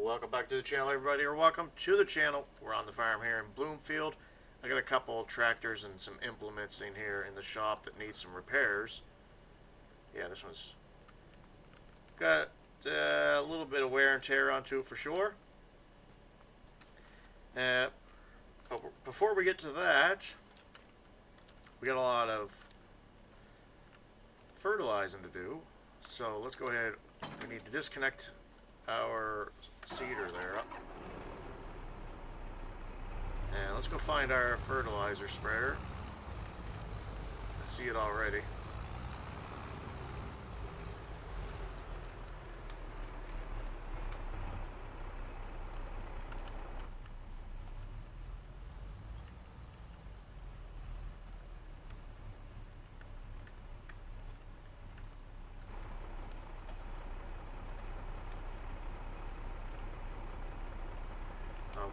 Welcome back to the channel, everybody, or welcome to the channel. We're on the farm here in Bloomfield. I got a couple of tractors and some implements in here in the shop that need some repairs. Yeah, this one's got a little bit of wear and tear onto it for sure. But before we get to that, we got a lot of fertilizing to do. So let's go ahead. We need to disconnect our seeder there. And let's go find our fertilizer spreader. I see it already.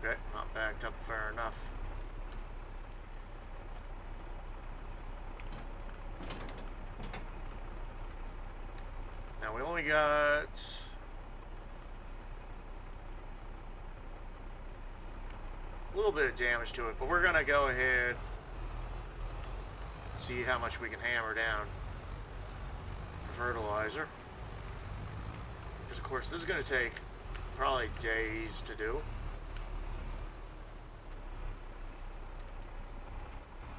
Okay, not backed up far enough. Now we only got a little bit of damage to it, but we're gonna go ahead and see how much we can hammer down for fertilizer. Because of course this is gonna take probably days to do.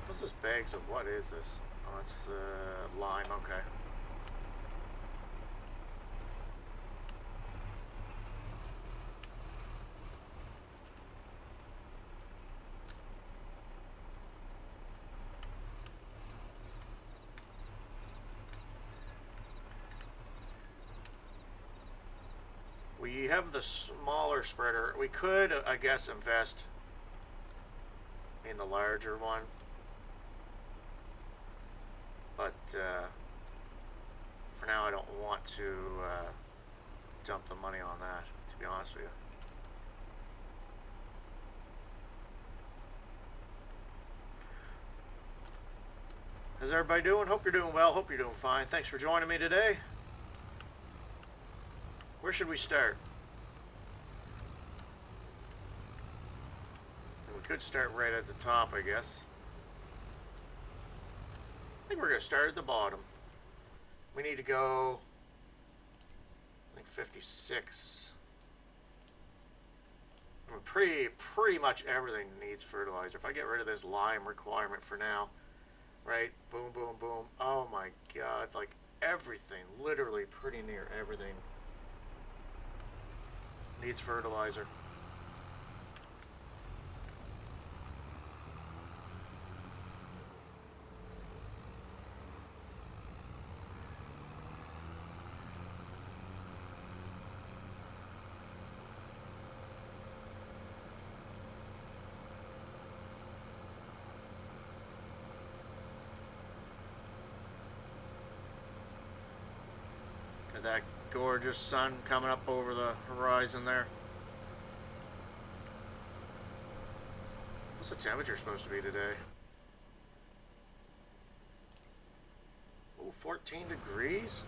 What's this bags of, what is this? Oh, it's lime, okay. We have the smaller spreader. We could, I guess, invest in the larger one. But for now I don't want to dump the money on that, to be honest with you. How's everybody doing? Hope you're doing well. Hope you're doing fine. Thanks for joining me today. Where should we start? We could start right at the top, I guess. I think we're going to start at the bottom. We need to go, I think 56. I mean, pretty much everything needs fertilizer. If I get rid of this lime requirement for now, right? Boom, boom, boom. Oh my God, like everything, literally pretty near everything needs fertilizer. That gorgeous sun coming up over the horizon there. What's the temperature supposed to be today? Oh, 14 degrees?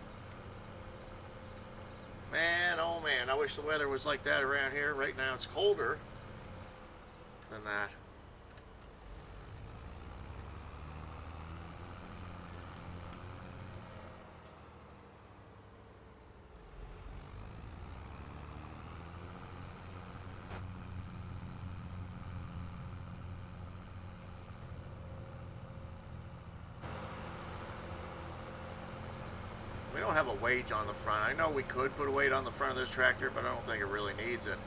Man, oh man, I wish the weather was like that around here. Right now it's colder than that. We don't have a weight on the front. I know we could put a weight on the front of this tractor, but I don't think it really needs it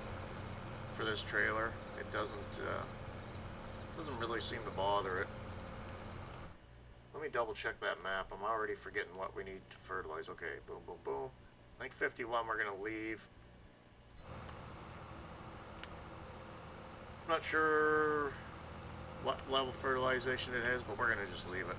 for this trailer. It doesn't really seem to bother it. Let me double check that map. I'm already forgetting what we need to fertilize. Okay, boom, boom, boom. I think 51 we're going to leave. I'm not sure what level fertilization it has, but we're going to just leave it.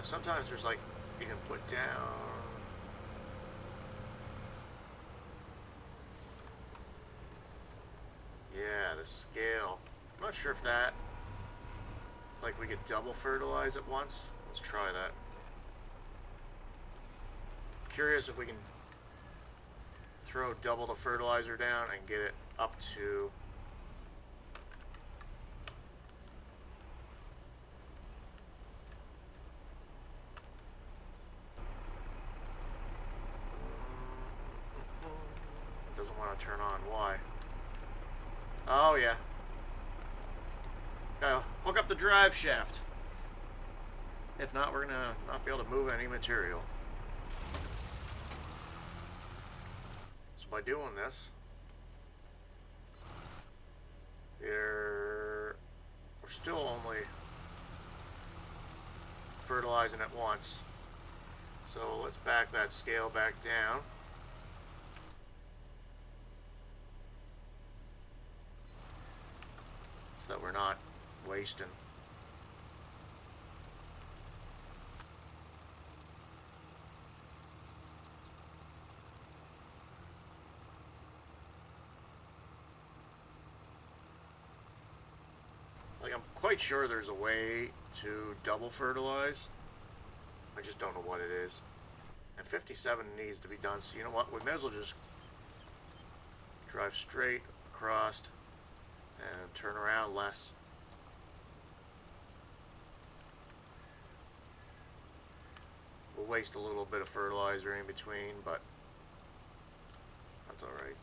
Sometimes there's like, you can put down, yeah, the scale. I'm not sure if that, like we could double fertilize at once. Let's try that. Curious if we can throw double the fertilizer down and get it up to doesn't want to turn on. Why? Oh yeah. Gotta hook up the drive shaft. If not, we're gonna not be able to move any material. So by doing this, we're still only fertilizing at once. So let's back that scale back down. So that we're not wasting. Like, I'm quite sure there's a way to double fertilize. I just don't know what it is. And 57 needs to be done, so you know what? We may as well just drive straight across and turn around less. We'll waste a little bit of fertilizer in between, but that's alright.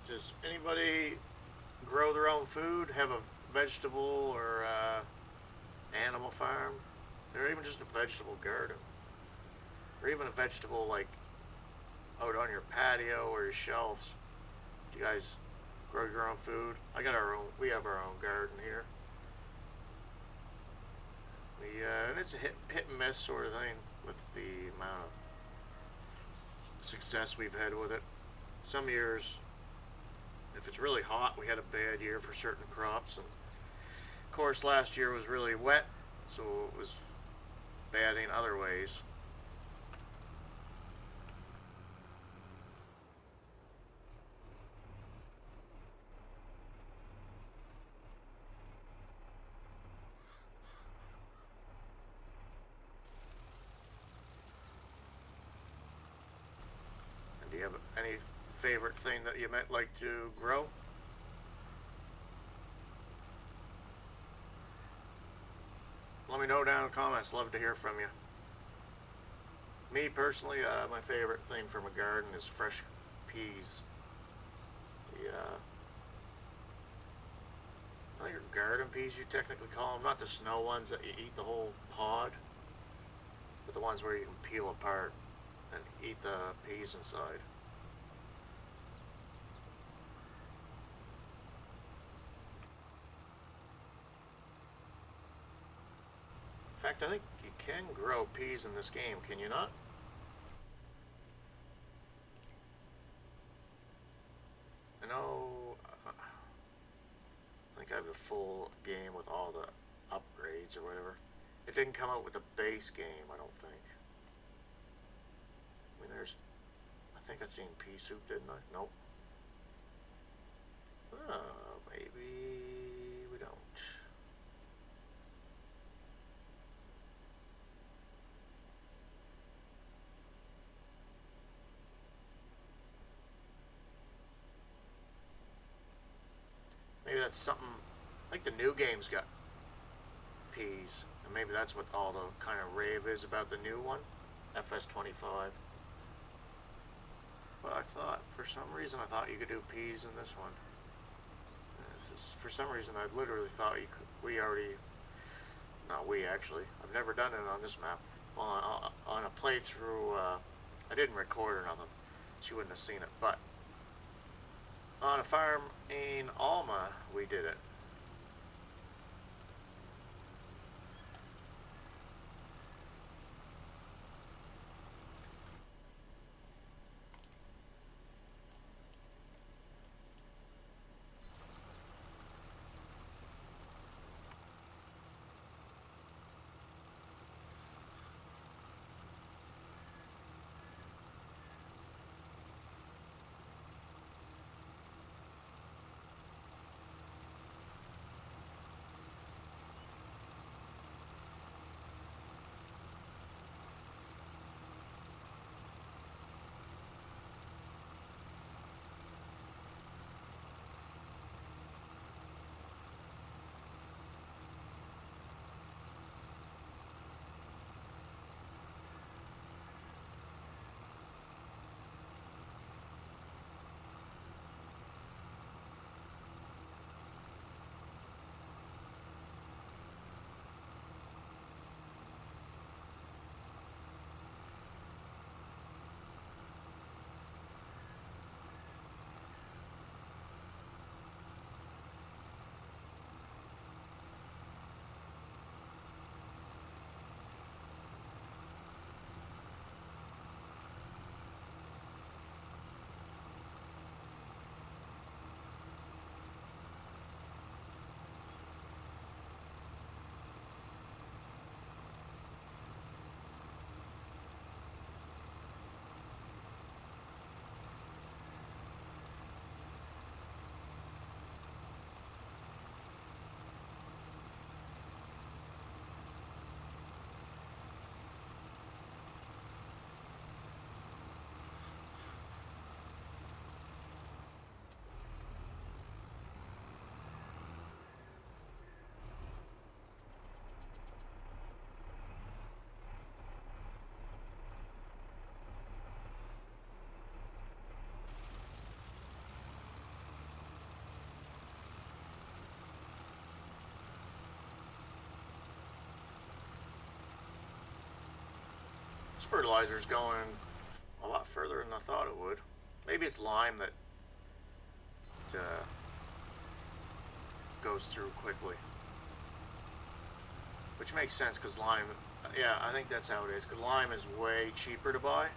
Does anybody grow their own food? Have a vegetable or animal farm? Or even just a vegetable garden? Or even a vegetable like out on your patio or your shelves? Do you guys grow your own food? We have our own garden here. And it's a hit and miss sort of thing with the amount of success we've had with it. Some years, if it's really hot, we had a bad year for certain crops, and of course last year was really wet, so it was bad in other ways. And do you have any favorite thing that you might like to grow? Let me know down in the comments. Love to hear from you. Me personally, my favorite thing from a garden is fresh peas. The I think garden peas you technically call them, not the snow ones that you eat the whole pod, but the ones where you can peel apart and eat the peas inside. In fact, I think you can grow peas in this game, can you not? I know, I think I have the full game with all the upgrades or whatever. It didn't come out with a base game, I don't think. I mean, I think I'd seen pea soup, didn't I? Nope. Oh, maybe we don't. that's something, like the new game's got peas. And maybe that's what all the kind of rave is about the new one, FS25. But I thought, for some reason, I thought you could do peas in this one. For some reason, I literally thought you could. We already, not we actually. I've never done it on this map. On a playthrough, I didn't record or nothing, so you wouldn't have seen it. But on a farm in Alma, we did it. This fertilizer's going a lot further than I thought it would. Maybe it's lime that goes through quickly. Which makes sense because lime, yeah, I think that's how it is. Because lime is way cheaper to buy.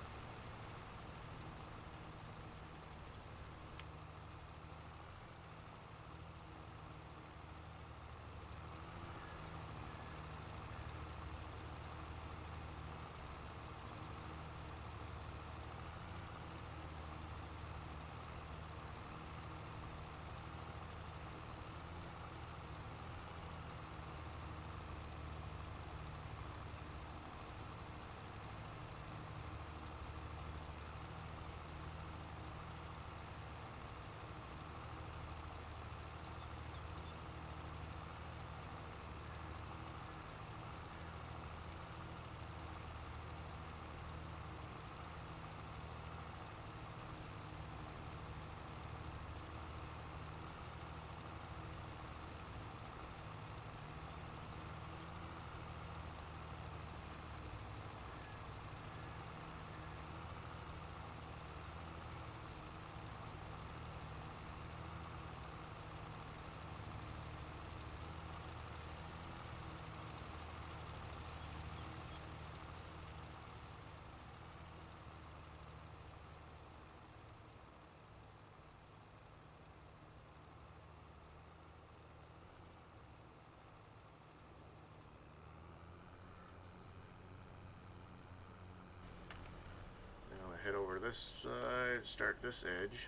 Head over this side, start this edge.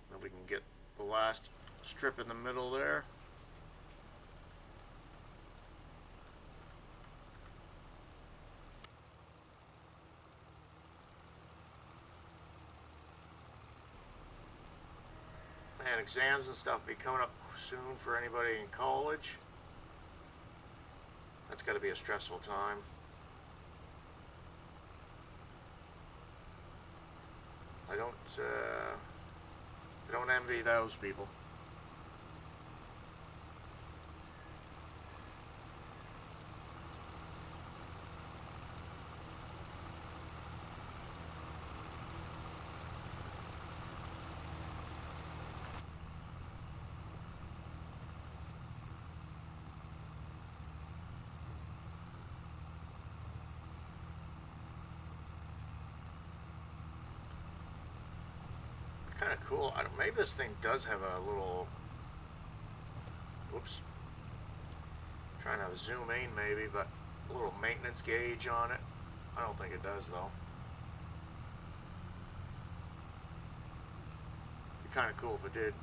Then we can get the last strip in the middle there. And exams and stuff will be coming up soon for anybody in college. That's got to be a stressful time. I don't envy those people. Kind of cool. Maybe this thing does have a little. Whoops. Trying to zoom in, maybe, but a little maintenance gauge on it. I don't think it does, though. It'd be kind of cool if it did.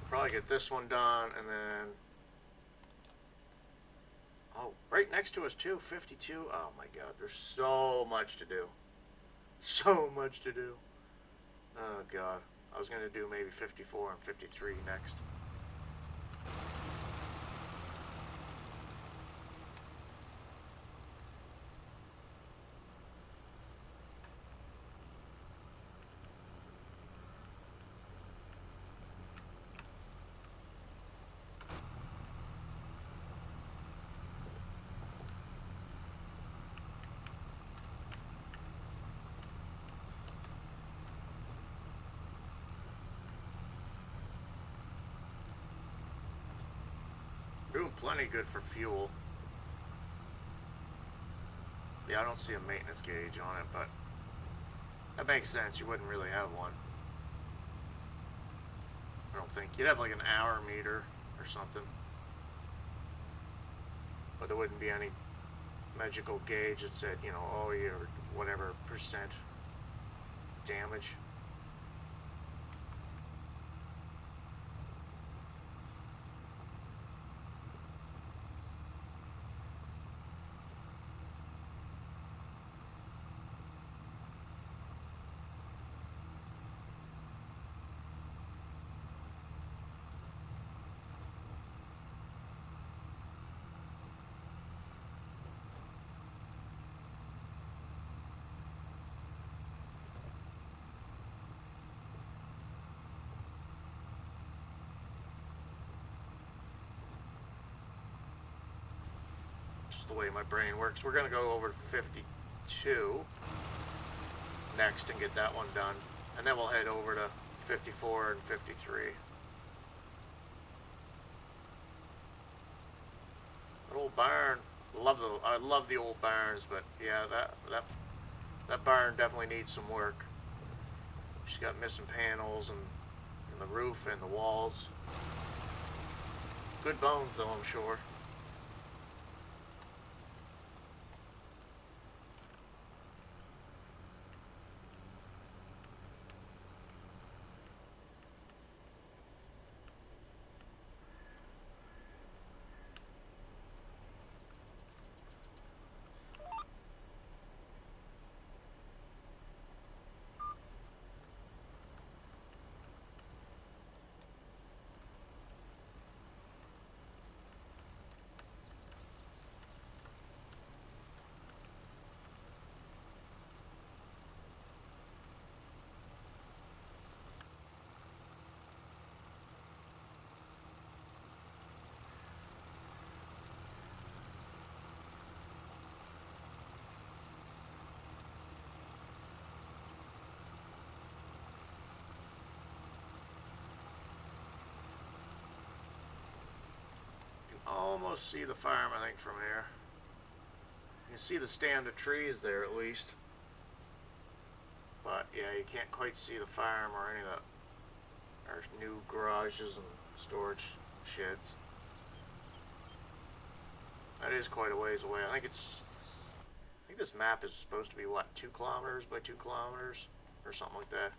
Probably get this one done, and then. Oh, right next to us too, 52. Oh my god, there's so much to do. So much to do. Oh god. I was going to do maybe 54 and 53 next. Doing plenty good for fuel. Yeah, I don't see a maintenance gauge on it, but that makes sense. You wouldn't really have one. I don't think. You'd have like an hour meter or something. But there wouldn't be any magical gauge that said, you know, oh, you're whatever percent damage. The way my brain works. We're going to go over to 52 next and get that one done, and then we'll head over to 54 and 53. That old barn, I love the old barns, but yeah, that barn definitely needs some work. She's got missing panels and the roof and the walls. Good bones though, I'm sure. Almost see the farm, I think, from here. You can see the stand of trees there at least. But yeah, you can't quite see the farm or any of our new garages and storage sheds. That is quite a ways away. I think this map is supposed to be what, 2 kilometers by 2 kilometers or something like that.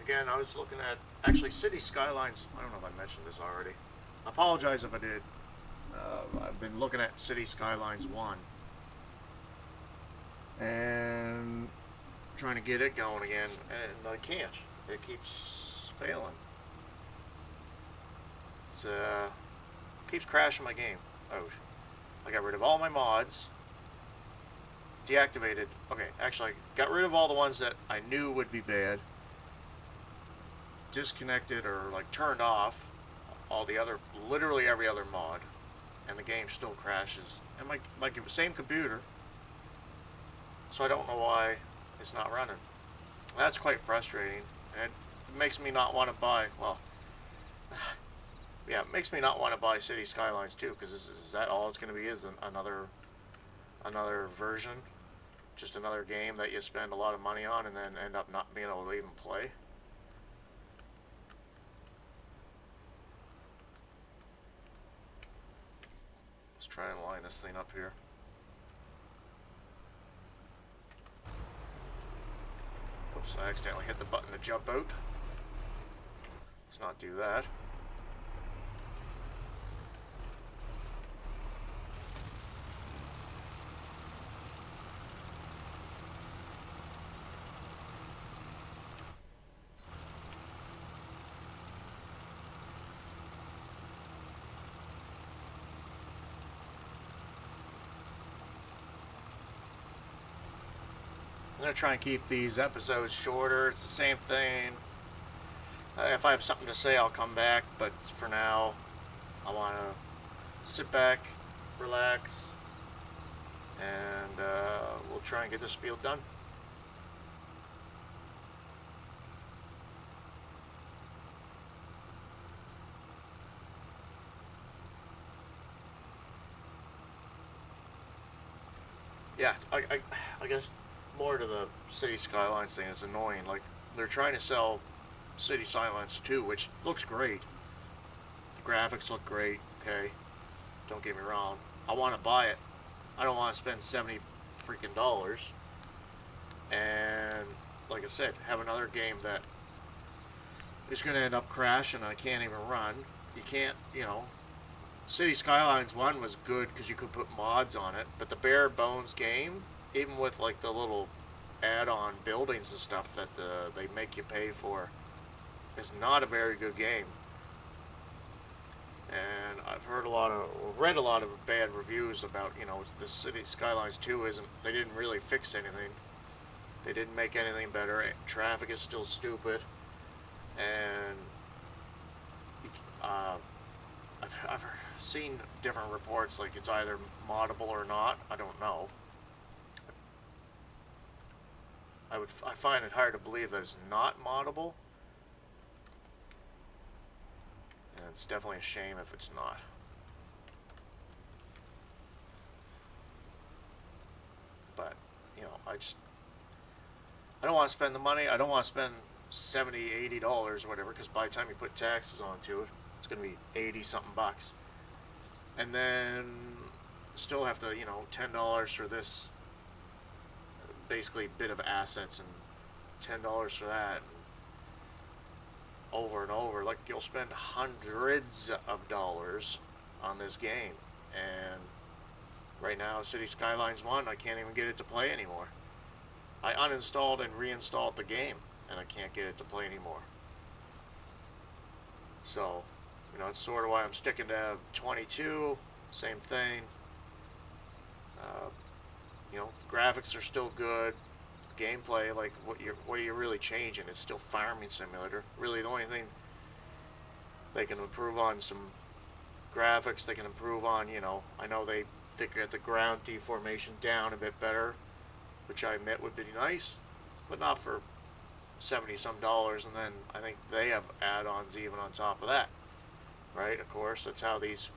again, I was looking at actually City Skylines. I don't know if I mentioned this already. I apologize if I did. I've been looking at City Skylines 1 and trying to get it going again, and I can't. It keeps failing. It's keeps crashing my game out. I got rid of all my mods. Deactivated. Okay, actually, I got rid of all the ones that I knew would be bad. Disconnected or like turned off all the other, literally every other mod, and the game still crashes. And my same computer. So I don't know why it's not running. That's quite frustrating, and it makes me not want to buy. Well, yeah, it makes me not want to buy City Skylines 2, because is that all it's going to be? Is another version, just another game that you spend a lot of money on and then end up not being able to even play? Let's try and line this thing up here. Oops, I accidentally hit the button to jump out. Let's not do that. I'm going to try and keep these episodes shorter. It's the same thing. If I have something to say, I'll come back, but for now, I want to sit back, relax, and we'll try and get this field done. Yeah, I guess more to the City Skylines thing is annoying. Like, they're trying to sell City Skylines 2, which looks great. The graphics look great, okay? Don't get me wrong. I want to buy it. I don't want to spend $70 freaking dollars. And, like I said, have another game that is going to end up crashing and I can't even run. You can't, you know. City Skylines 1 was good because you could put mods on it, but the bare bones game, even with like the little add-on buildings and stuff that they make you pay for, is not a very good game. And I've read a lot of bad reviews about, you know, the City Skylines 2 they didn't really fix anything. They didn't make anything better. Traffic is still stupid, and I've seen different reports, like it's either moddable or not. I don't know. I find it hard to believe that it's not moddable, and it's definitely a shame if it's not. But, you know, I don't want to spend the money. I don't want to spend $70, $80 or whatever, because by the time you put taxes onto it, it's going to be 80 something bucks. And then still have to, you know, $10 for this basically bit of assets, and $10 for that, and over and over. Like, you'll spend hundreds of dollars on this game, and right now City Skylines 1, I can't even get it to play anymore. I uninstalled and reinstalled the game, and I can't get it to play anymore. So, you know, it's sort of why I'm sticking to 22. Same thing. You know, graphics are still good. Gameplay, like, what are you really changing? It's still farming simulator. Really, the only thing they can improve on some graphics. They can improve on, you know, I know they get the ground deformation down a bit better, which I admit would be nice, but not for 70 some dollars. And then I think they have add-ons even on top of that, right? Of course, that's how these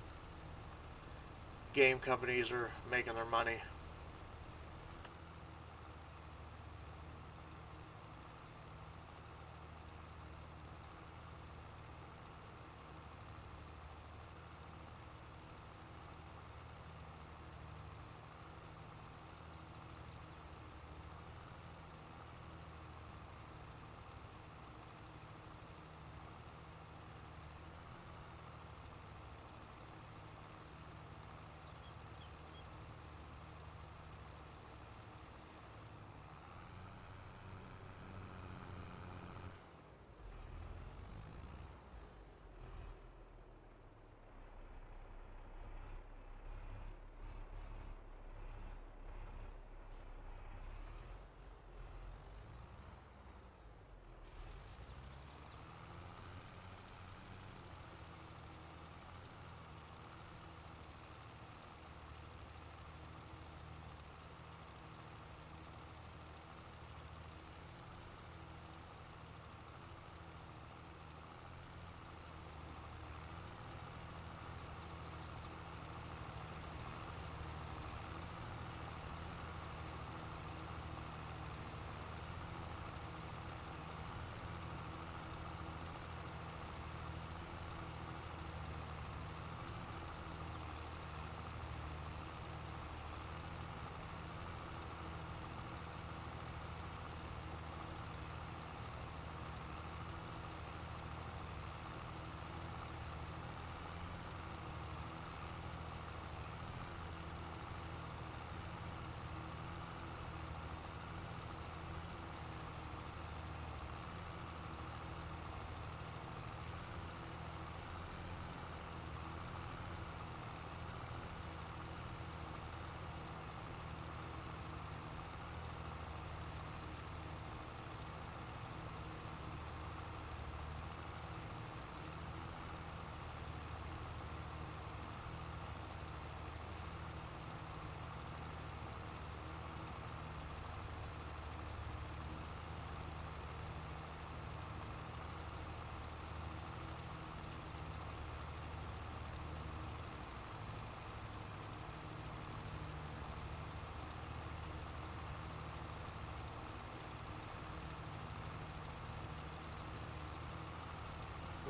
game companies are making their money.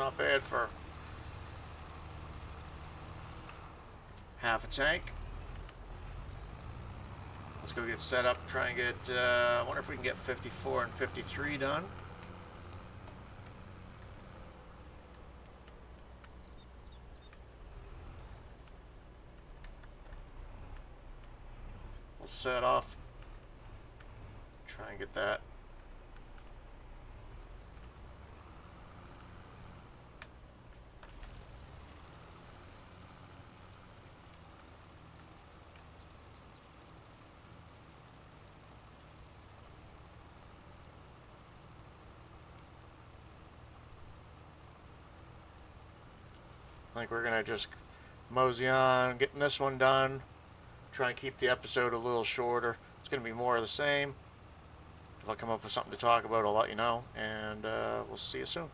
not bad for half a tank. Let's go get set up, try and get, I wonder if we can get 54 and 53 done. We'll set off, try and get that. I think we're going to just mosey on, getting this one done. Try and keep the episode a little shorter. It's going to be more of the same. If I come up with something to talk about, I'll let you know. And we'll see you soon.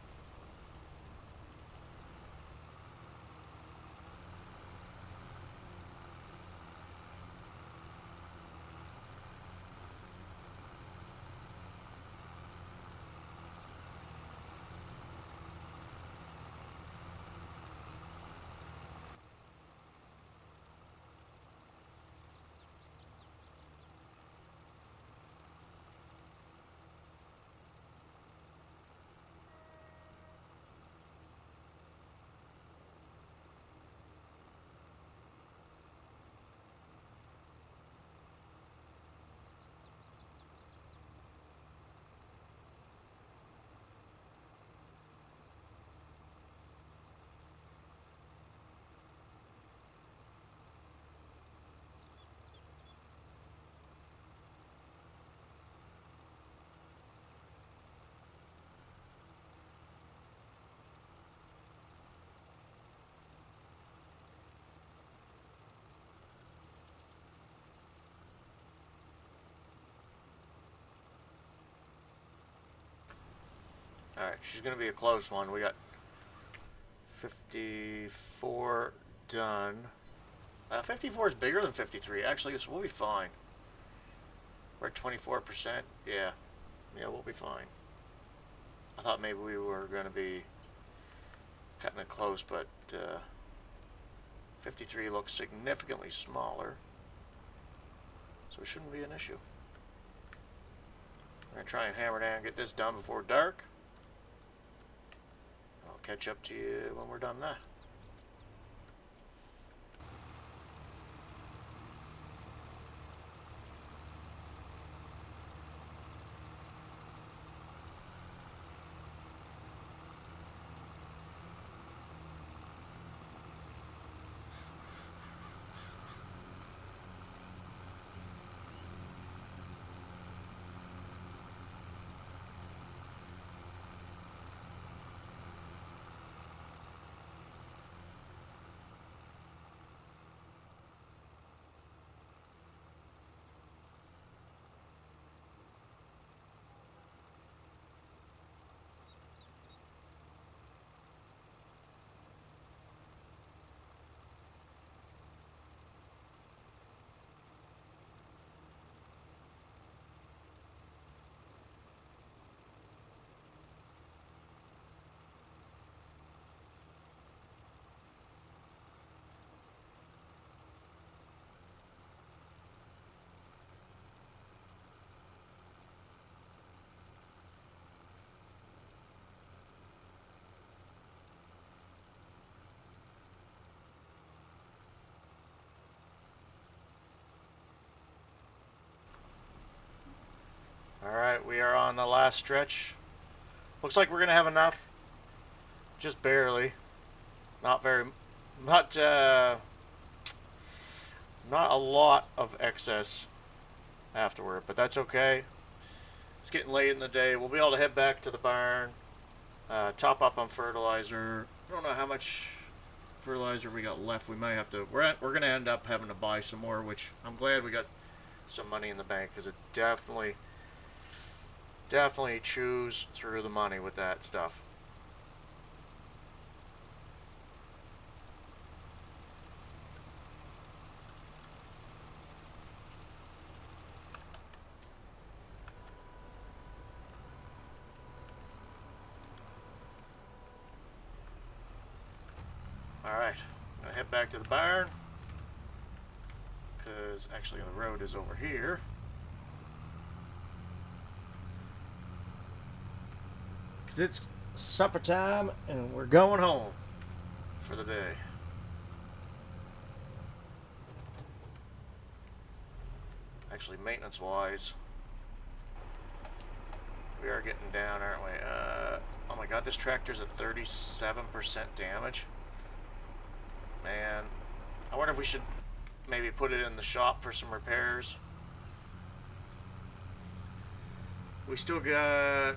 Alright, she's going to be a close one. We got 54 done. 54 is bigger than 53. Actually, so we'll be fine. We're at 24%. Yeah. Yeah, we'll be fine. I thought maybe we were going to be cutting it close, but 53 looks significantly smaller. So it shouldn't be an issue. We're going to try and hammer down and get this done before dark. I'll catch up to you when we're done that. Alright, we are on the last stretch. Looks like we're going to have enough. Just barely. Not very... Not a lot of excess afterward, but that's okay. It's getting late in the day. We'll be able to head back to the barn, top up on fertilizer. I don't know how much fertilizer we got left. We might have to... We're going to end up having to buy some more, which I'm glad we got some money in the bank, because it definitely chews through the money with that stuff. Alright, I'm going to head back to the barn. Because actually the road is over here. Because it's supper time and we're going home for the day. Actually, maintenance-wise, we are getting down, aren't we? Oh my god, this tractor's at 37% damage. Man, I wonder if we should maybe put it in the shop for some repairs. We still got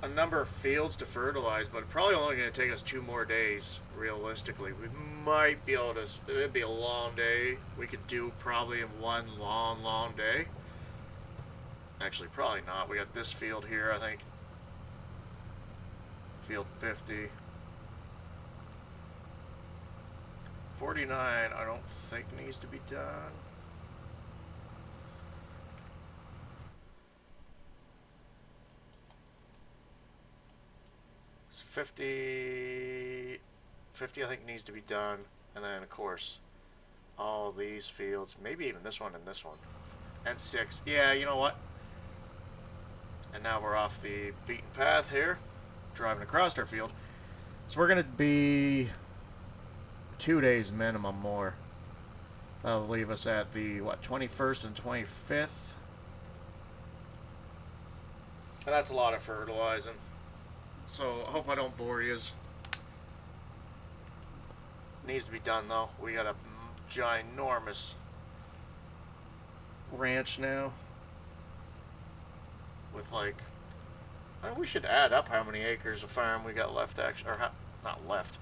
a number of fields to fertilize, but it's probably only going to take us 2 more days, realistically. We might be able to, it'd be a long day. We could do probably in one long day. Actually, probably not. We got this field here, I think. Field 50. 49, I don't think needs to be done. It's 50, I think needs to be done. And then, of course, all these fields, maybe even this one and this one. And 6. Yeah, you know what? And now we're off the beaten path here, driving across our field. So we're going to be 2 days minimum more. That'll leave us at the, what, 21st and 25th? And that's a lot of fertilizing. So I hope I don't bore yous. Needs to be done though. We got a ginormous ranch now. With like, we should add up how many acres of farm we got left, actually, or how, not left.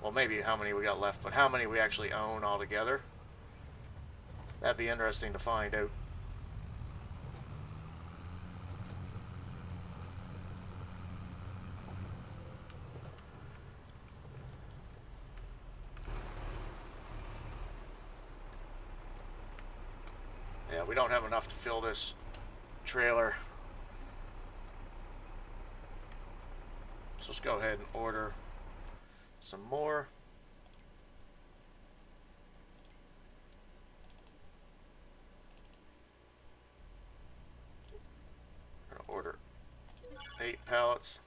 Well, maybe how many we got left, but how many we actually own altogether. That'd be interesting to find out. Yeah, we don't have enough to fill this trailer. So let's go ahead and order some more. I'm gonna order 8 pallets.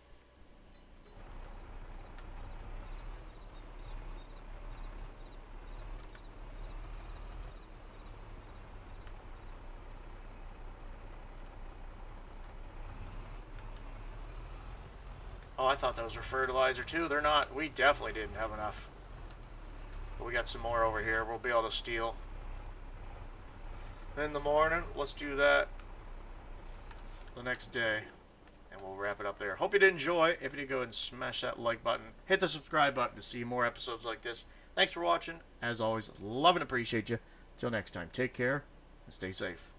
Oh, I thought those were fertilizer too. They're not. We definitely didn't have enough. But we got some more over here. We'll be able to steal. In the morning, let's do that the next day. And we'll wrap it up there. Hope you did enjoy. If you did, go ahead and smash that like button. Hit the subscribe button to see more episodes like this. Thanks for watching. As always, love and appreciate you. Till next time, take care and stay safe.